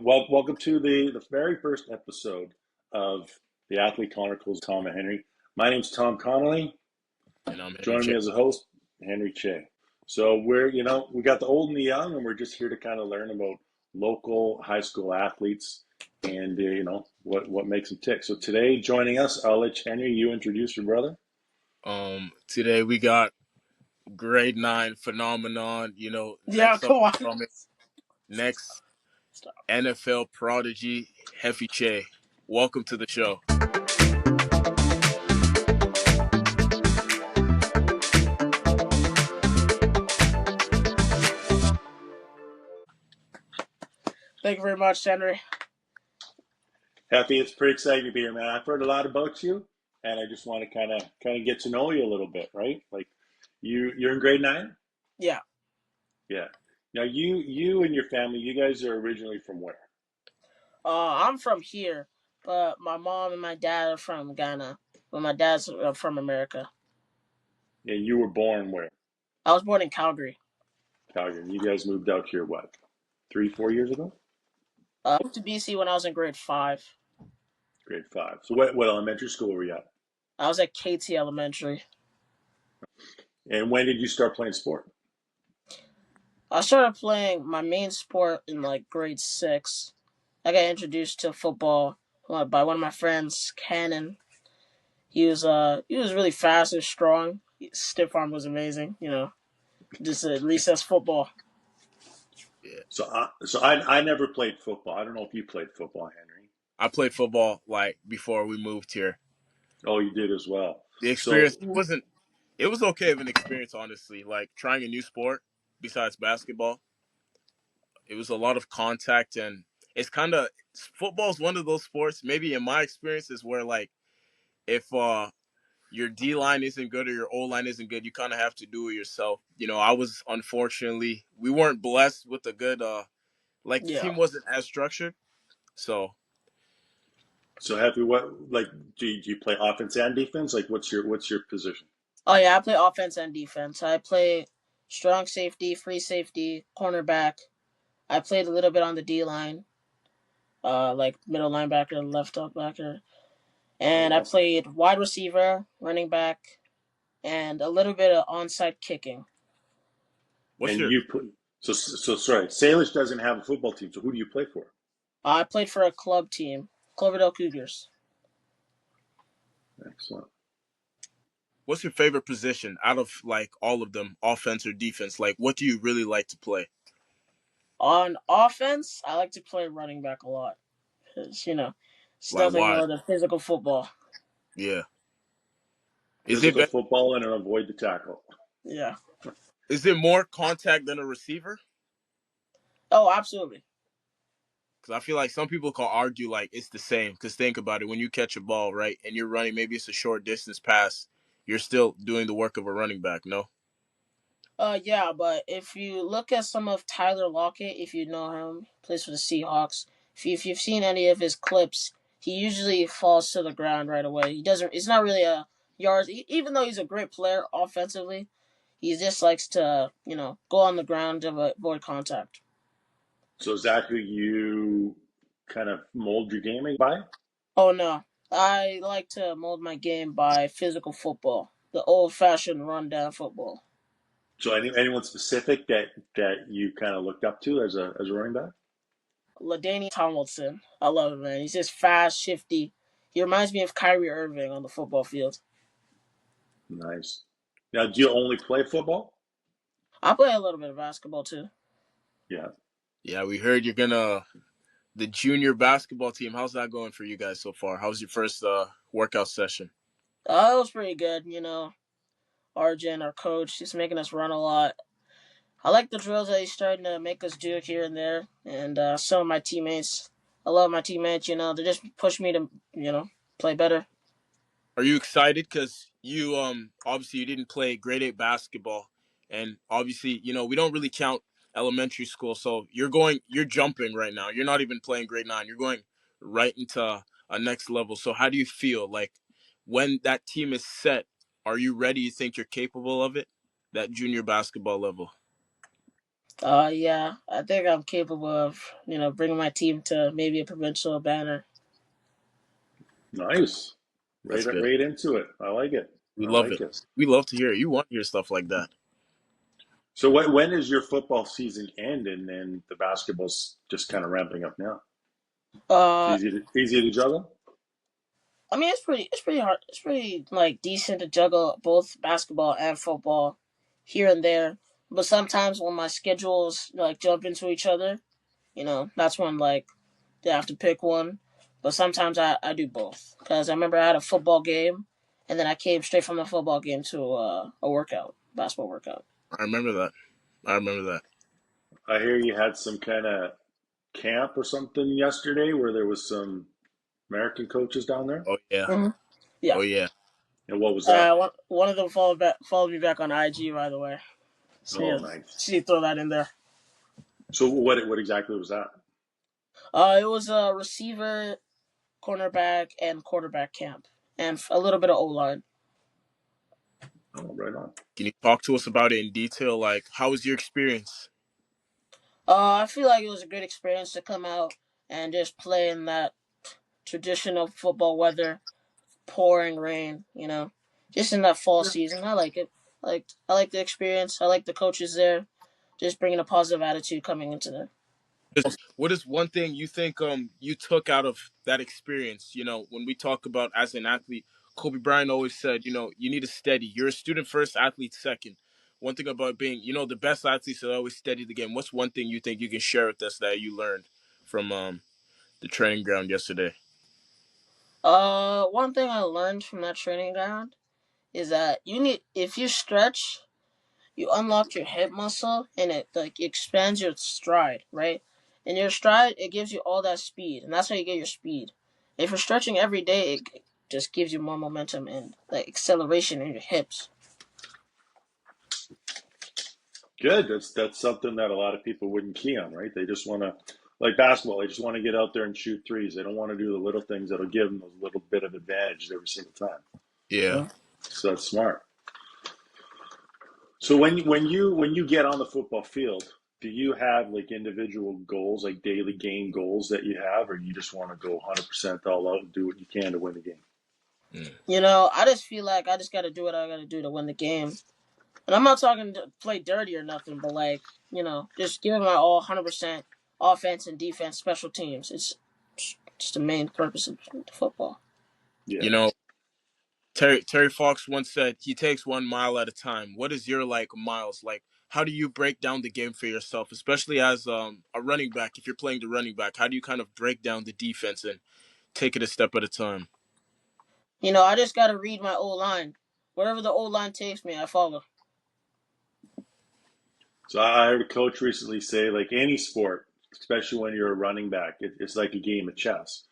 Welcome to the very first episode of the Athlete Chronicles. Tom and Henry. My name's Tom Connolly. And I'm Henry Joining Kyei. me as a host, Henry Che. So we got the old and the young, and we're just here to kind of learn about local high school athletes and what makes them tick. So today, joining us, I'll let Henry you introduce your brother. Today we got grade 9 phenomenon. Yeah, Next up come on. from it, next Stop. NFL prodigy Hephy Kyei. Welcome to the show. Thank you very much, Henry. Happy, it's pretty exciting to be here, man. I've heard a lot about you, and I just want to kind of get to know you a little bit, right? Like you're in grade 9. Yeah. Yeah. Now you and your family, you guys are originally from where? I'm from here, but my mom and my dad are from Ghana. But my dad's from America. Yeah, you were born where? I was born in Calgary. Calgary. You guys moved out here what? 3, 4 years ago? I moved to BC when I was in grade 5. Grade 5. So what elementary school were you at? I was at KT Elementary. And when did you start playing sport? I started playing my main sport in like grade 6. I got introduced to football by one of my friends, Cannon. He was really fast and strong. His stiff arm was amazing. Just at least that's football. Yeah. So I never played football. I don't know if you played football, Henry. I played football like before we moved here. Oh, you did as well. The So experience wasn't it was okay of an experience, honestly. Like trying a new sport besides basketball. It was a lot of contact, and it's kind of football's one of those sports, maybe in my experience, is where like if your D line isn't good or your O line isn't good, you kind of have to do it yourself. I was unfortunately we weren't blessed with a good like the Yeah. team wasn't as structured. So so Happy, what like do you play offense and defense? Like what's your position? Oh yeah, I play offense and defense. I play strong safety, free safety, cornerback. I played a little bit on the D line, like middle linebacker, left backer, Oh and I wow. played wide receiver, running back, and a little bit of onside kicking. what's And your you put so sorry, Salish doesn't have a football team, so who do you play for? I played for a club team, Cloverdale Cougars. Excellent. what's your favorite position out of like all of them, offense or defense? Like what do you really like to play? On offense, I like to play running back a lot because it's Like nothing why? more than physical football. Yeah. Is it Physical better? football and avoid the tackle. Yeah. Is it more contact than a receiver? Oh, absolutely. Because I feel like some people can argue like it's the same. Because think about it, when you catch a ball, right, and you're running, maybe it's a short distance pass, you're still doing the work of a running back. No. Yeah, but if you look at some of Tyler Lockett, if you know him, plays for the Seahawks. If you've seen any of his clips, he usually falls to the ground right away. He doesn't. It's not really a yards. Even though he's a great player offensively, he just likes to go on the ground to avoid contact. So is that who you kind of mold your gaming by? Oh no, I like to mold my game by physical football, the old-fashioned rundown football. So anyone specific that you kind of looked up to as a running back? LaDainian Tomlinson. I love him, man. He's just fast, shifty. He reminds me of Kyrie Irving on the football field. Nice. Now, do you only play football? I play a little bit of basketball too. Yeah. Yeah, we heard you're gonna the junior basketball team. How's that going for you guys so far? How's your first workout session? It was pretty good. Arjun, our coach, he's making us run a lot. I like the drills that he's starting to make us do here and there. And some of my teammates, I love my teammates. They just push me to play better. Are you excited because you obviously you didn't play grade 8 basketball, and obviously we don't really count elementary school, so you're jumping right now. You're not even playing grade 9. You're going right into a next level. So how do you feel like when that team is set? Are you ready? You think you're capable of it? That junior basketball level. Yeah, I think I'm capable of bringing my team to maybe a provincial banner. Nice. That's good. Right into it. I like it. We I love like it. it. We love to hear it. You want to hear stuff like that. So when does your football season end, and then the basketball's just kind of ramping up now? It's Uh, easy to juggle. I mean, it's pretty hard. It's pretty like decent to juggle both basketball and football here and there. But sometimes when my schedules like jump into each other, that's when like they have to pick one. But sometimes I do both because I remember I had a football game, and then I came straight from the football game to a workout, basketball workout. I remember that. I remember that. I hear you had some kind of camp or something yesterday where there was some American coaches down there. Oh yeah. Mm-hmm. Yeah. Oh yeah. And what was that? One of them followed me back on IG, by the way. So Oh, yeah, nice. see, throw that in there. So what exactly was that? It was a receiver, cornerback, and quarterback camp, and a little bit of O line. Oh, right on. Can you talk to us about it in detail? Like, how was your experience? I feel like it was a good experience to come out and just play in that traditional football weather, pouring rain. Just in that fall season. I like it. I like the experience. I like the coaches there, just bringing a positive attitude coming into the. What is one thing you think you took out of that experience? When we talk about as an athlete, Kobe Bryant always said, you need to steady. You're a student first, athlete second. One thing about being, the best athletes are always steady the game. What's one thing you think you can share with us that you learned from the training ground yesterday? One thing I learned from that training ground is that if you stretch, you unlock your hip muscle and it like expands your stride, right? And your stride, it gives you all that speed, and that's how you get your speed. If you're stretching every day, it just gives you more momentum and like acceleration in your hips. Good. That's something that a lot of people wouldn't key on, right? They just want to, like basketball, they just want to get out there and shoot threes. They don't want to do the little things that'll give them a little bit of advantage every single time. Yeah. Yeah. So that's smart. So when you get on the football field, do you have like individual goals, like daily game goals that you have, or you just want to go 100% all out and do what you can to win the game? Mm. I just feel like I just got to do what I got to do to win the game. And I'm not talking to play dirty or nothing, but like, just giving my all 100% offense and defense, special teams. It's just the main purpose of football. Yeah. You know, Terry Fox once said he takes 1 mile at a time. What is your like miles like? How do you break down the game for yourself, especially as a running back? If you're playing the running back, how do you kind of break down the defense and take it a step at a time? I just got to read my O line. Wherever the O line takes me, I follow. So I heard a coach recently say, like any sport, especially when you're a running back, it's like a game of chess.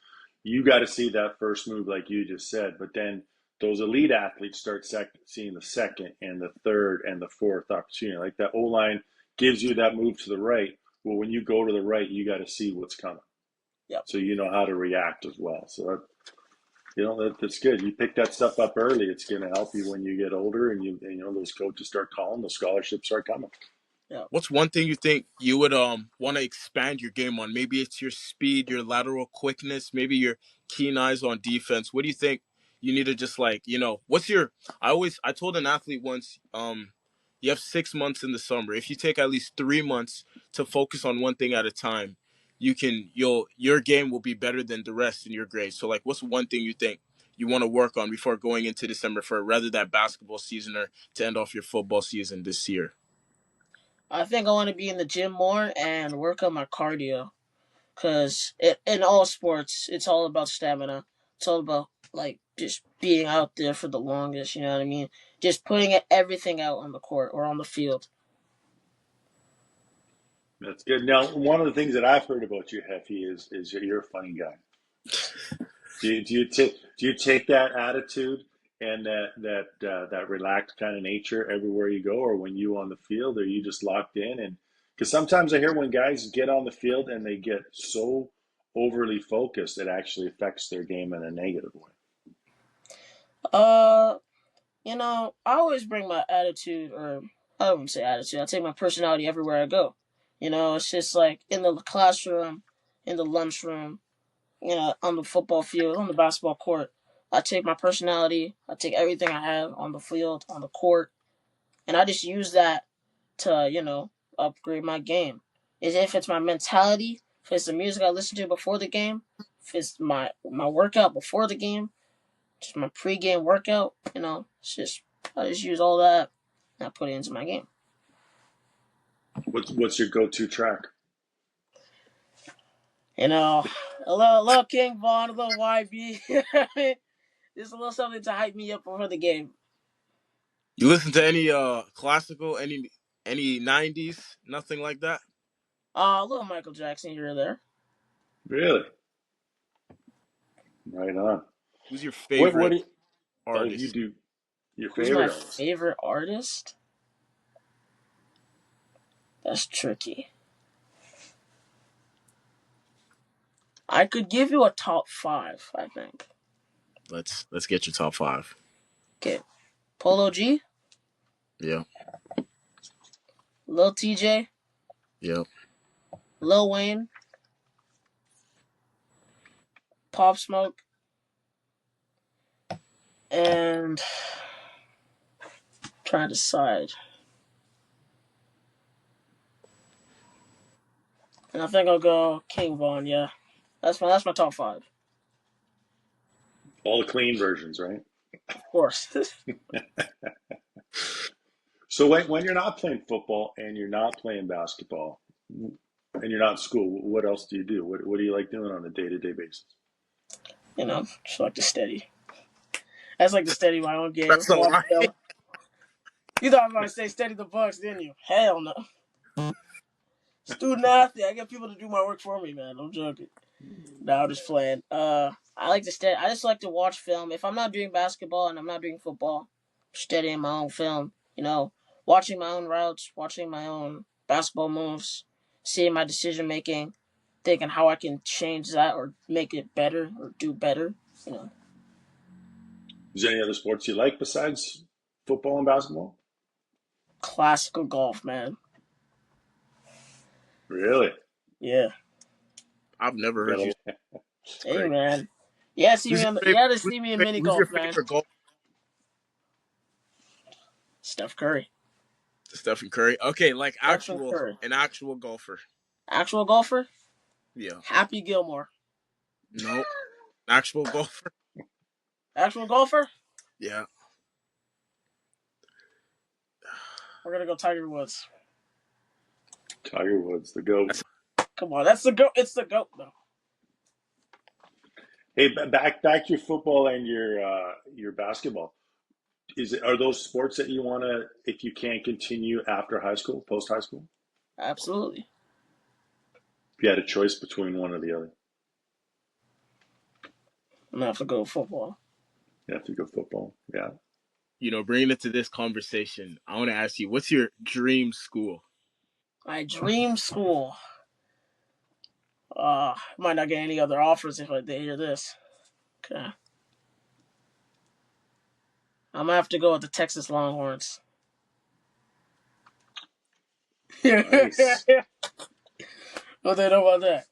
You got to see that first move, like you just said, but then those elite athletes start seeing the second and the third and the fourth opportunity. Like that O line gives you that move to the right. Well, when you go to the right, you got to see what's coming, Yep. so you know how to react as well. So that's good. You pick that stuff up early. It's going to help you when you get older, and those coaches start calling, those scholarships start coming. Yep. What's one thing you think you would want to expand your game on? Maybe it's your speed, your lateral quickness, maybe your keen eyes on defense. What do you think you need to just like, what's your I told an athlete once, you have 6 months in the summer. If you take at least 3 months to focus on one thing at a time, your game will be better than the rest in your grade. So like what's one thing you think you want to work on before going into December for rather that basketball season or to end off your football season this year? I think I want to be in the gym more and work on my cardio. Because in all sports, it's all about stamina. It's all about, like, just being out there for the longest, you know what I mean? Just putting everything out on the court or on the field. That's good. Now, one of the things that I've heard about you, Heffy, is you're a funny guy. Do you take that attitude and that relaxed kind of nature everywhere you go, or when you on the field, are you just locked in? And because sometimes I hear when guys get on the field and they get so overly focused, it actually affects their game in a negative way. Uh, I always bring my attitude, or I wouldn't say attitude, I take my personality everywhere I go. It's just like in the classroom, in the lunchroom, on the football field, on the basketball court. I take my personality, I take everything I have on the field, on the court, and I just use that to, upgrade my game. Is if it's my mentality, if it's the music I listen to before the game, if it's my workout before the game, just my pregame workout, it's just I just use all that and I put it into my game. What's your go-to track? You know, a little King Von, a little YB. Just a little something to hype me up before the game. You listen to any classical, any '90s, nothing like that? A little Michael Jackson here or there. Really? Right on. Who's your What favorite do you, oh, you artist? do your Who's my favorite artist? favorite artist? That's tricky. I could give you a top five, I think. Let's get your top five. Okay. Polo G, Yeah, Lil TJ, yeah. Lil Wayne, Pop Smoke, and trying to decide. And I think I'll go King Von, yeah. That's my top five. All the clean versions, right? Of course. So when you're not playing football and you're not playing basketball and you're not in school, what else do you do? What do you like doing on a day-to-day basis? Just like to steady. That's like to steady my own game. That's a Watch lie. film. You thought I was going to say steady the Bucks, didn't you? Hell no. Student athlete. I get people to do my work for me, man. I'm joking. No, I'm just playing. I like to steady. I just like to watch film. If I'm not doing basketball and I'm not doing football, I'm studying my own film. Watching my own routes, watching my own basketball moves, seeing my decision making, thinking how I can change that or make it better or do better. You know, Is there any other sports you like besides football and basketball? classical golf, man. Really? Yeah. I've never heard you say Got it's Hey, great. man. Yeah, see me. You got to see me in mini Who's your golf, man. favorite golfer? Steph Curry. Stephen Curry. Okay, like Stephen Curry. an actual golfer. Actual golfer. Yeah. Happy Gilmore. No, actual golfer. Actual golfer. Yeah. We're gonna go Tiger Woods. Tiger Woods, the GOAT. That's Come on, that's the goat. It's the goat, though. Hey, back to your football and your basketball. Are those sports that you want to, if you can't continue after high school, post high school? Absolutely. If you had a choice between one or the other, I'm gonna have to go football. you have to go football. Yeah. bringing it to this conversation. I want to ask you, what's your dream school? My dream school. Might not get any other offers if they hear this. Okay. I'm gonna have to go with the Texas Longhorns. Nice. What they know about that?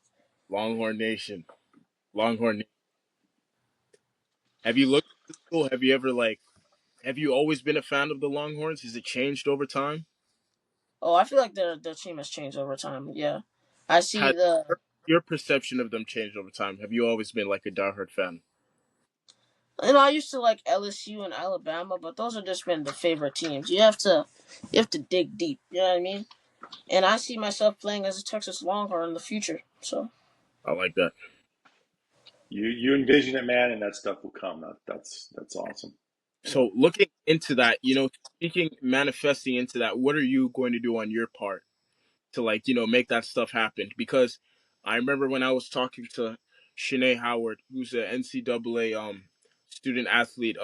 Longhorn Nation. Longhorn. Have you looked at the school? Have you ever have you always been a fan of the Longhorns? Has it changed over time? Oh, I feel like the team has changed over time. Yeah, I see Has the. your perception of them changed over time? Have you always been like a diehard fan? I used to like LSU and Alabama, but those have just been the favorite teams. You have to dig deep. You know what I mean? And I see myself playing as a Texas Longhorn in the future. So I like that. You envision it, man, and that stuff will come. That's awesome. So looking into that, manifesting into that, what are you going to do on your part to make that stuff happen? Because I remember when I was talking to Shanae Howard, who's an NCAA student athlete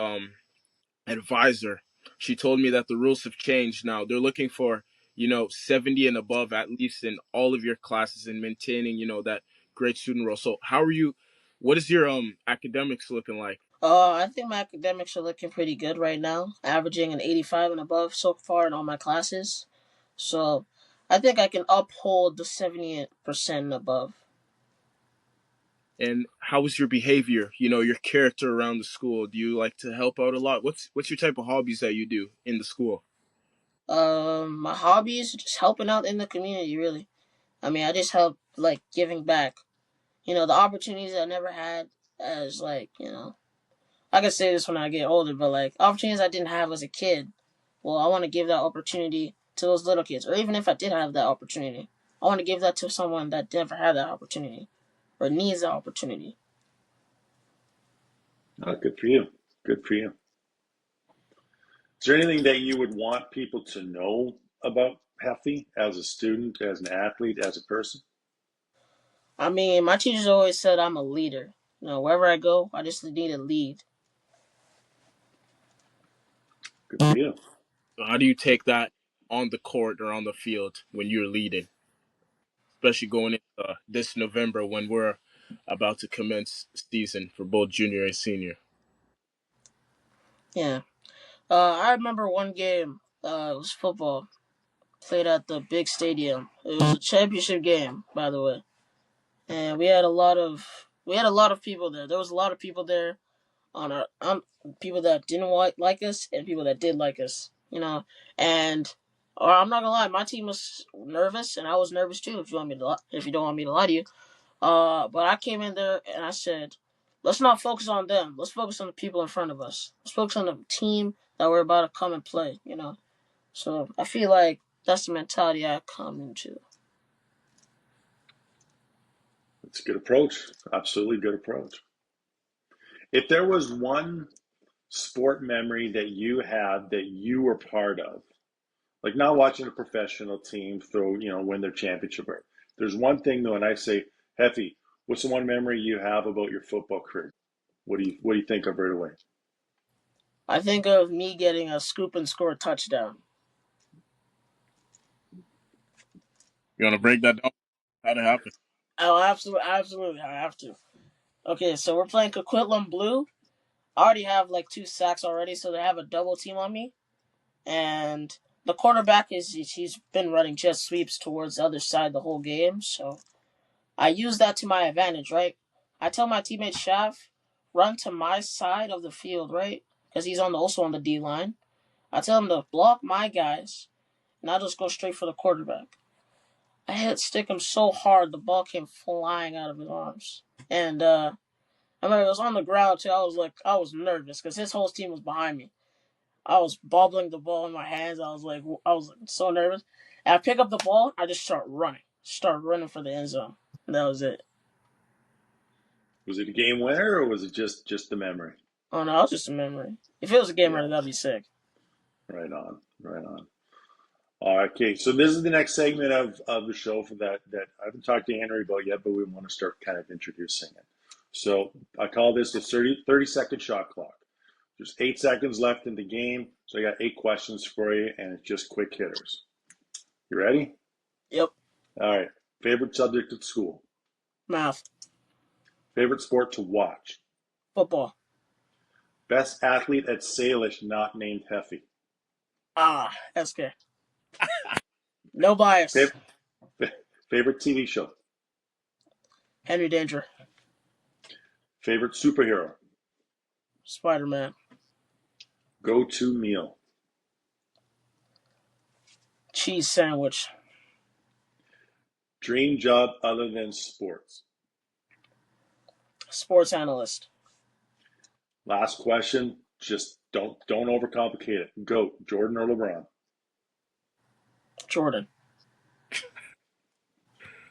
advisor, she told me that the rules have changed now. They're looking for 70 and above at least in all of your classes and maintaining that great student role. So how are you? What is your academics looking like? I think my academics are looking pretty good right now, averaging an 85 and above so far in all my classes. So I think I can uphold the 78% and above. And how was your behavior? You know, your character around the school. Do you like to help out a lot? What's your type of hobbies that you do in the school? My hobbies just helping out in the community. Really, I mean, I just help like giving back. The opportunities I never had as like I can say this when I get older, but like opportunities I didn't have as a kid. Well, I want to give that opportunity to those little kids, or even if I did have that opportunity, I want to give that to someone that never had that opportunity or needs that opportunity. Oh, good for you. Good for you. Is there anything that you would want people to know about Heffy as a student, as an athlete, as a person? I mean, my teachers always said I'm a leader. Wherever I go, I just need to lead. Good for you. So how do you take that on the court or on the field when you're leading, especially going into this November when we're about to commence season for both junior and senior? Yeah. I remember one game. It was football played at the big stadium. It was a championship game, by the way, and we had a lot of people there. There was a lot of people there on our people that didn't like us and people that did like us. And or I'm not gonna lie, my team was nervous and I was nervous too. If you don't want me to lie to you, but I came in there and I said, let's not focus on them. Let's focus on the people in front of us. Let's focus on the team that we're about to come and play. So I feel like that's the mentality I come into. It's a good approach. Absolutely good approach. If there was one sport memory that you had that you were part of, like not watching a professional team throw, win their championship. There's one thing though, and I say, Heffy, what's the one memory you have about your football career? What do you think of right away? I think of me getting a scoop and score touchdown. You want to break that down? How'd it happen? Oh, absolutely, absolutely, I have to. Okay, so we're playing Coquitlam Blue. I already have like 2 sacks already, so they have a double team on me. And the quarterback he's been running jet sweeps towards the other side the whole game, so I use that to my advantage, right? I tell my teammate Shav, run to my side of the field, right? Because he's also on the D line. I tell him to block my guys, and I just go straight for the quarterback. I hit stick him so hard the ball came flying out of his arms. And I remember it was on the ground too. I was nervous because his whole team was behind me. I was bobbling the ball in my hands. I was so nervous. And I pick up the ball. I just start running for the end zone. And that was it. Was it a game winner or was it just the memory? Oh no, it was just a memory. If it was a game Yeah, runner, that'd be sick. right on, right on. Okay, so this is the next segment of the show for that I haven't talked to Henry about yet, but we want to start kind of introducing it. So I call this the 30-second shot clock. There's 8 seconds left in the game, so I got 8 questions for you, and it's just quick hitters. You ready? Yep. All right. Favorite subject at school? Math. Favorite sport to watch? Football. Best athlete at Salish not named Heffy? SK. No bias. Fav- Favorite TV show? Henry Danger. Favorite superhero? Spider-Man. Go-to meal? Cheese sandwich. Dream job other than sports? Sports analyst. Last question. Just don't overcomplicate it. GOAT, Jordan or LeBron? Jordan.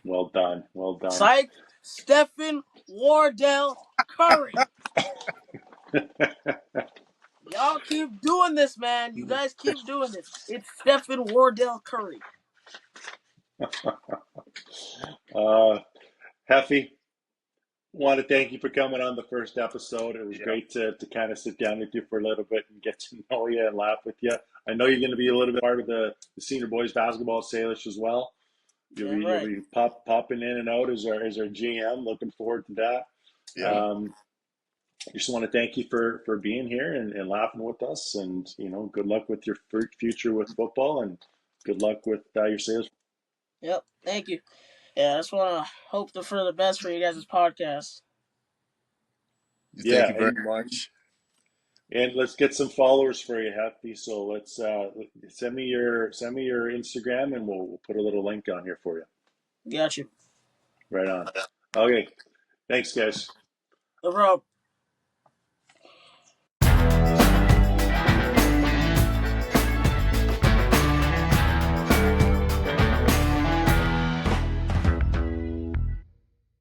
Well done. Well done. Psych. Stephen Wardell Curry. Y'all keep doing this, man. You guys keep doing this. It's Stephen Wardell Curry. uh, Heffy, want to thank you for coming on the first episode. It was Yeah. great to kind of sit down with you for a little bit and get to know you and laugh with you. I know you're going to be a little bit part of the senior boys basketball Salish as well. Damn You'll right. be popping in and out as our GM. Looking forward to that. Yeah. Just want to thank you for being here and laughing with us. And good luck with your future with football, and good luck with your sales. Yep. Thank you. Yeah, I just want to hope for the best for you guys' podcast. Thank Yeah, you very much. and let's get some followers for you, Happy. So let's send me your Instagram, and we'll put a little link on here for you. Got you. Right on. Okay. Thanks, guys. No problem.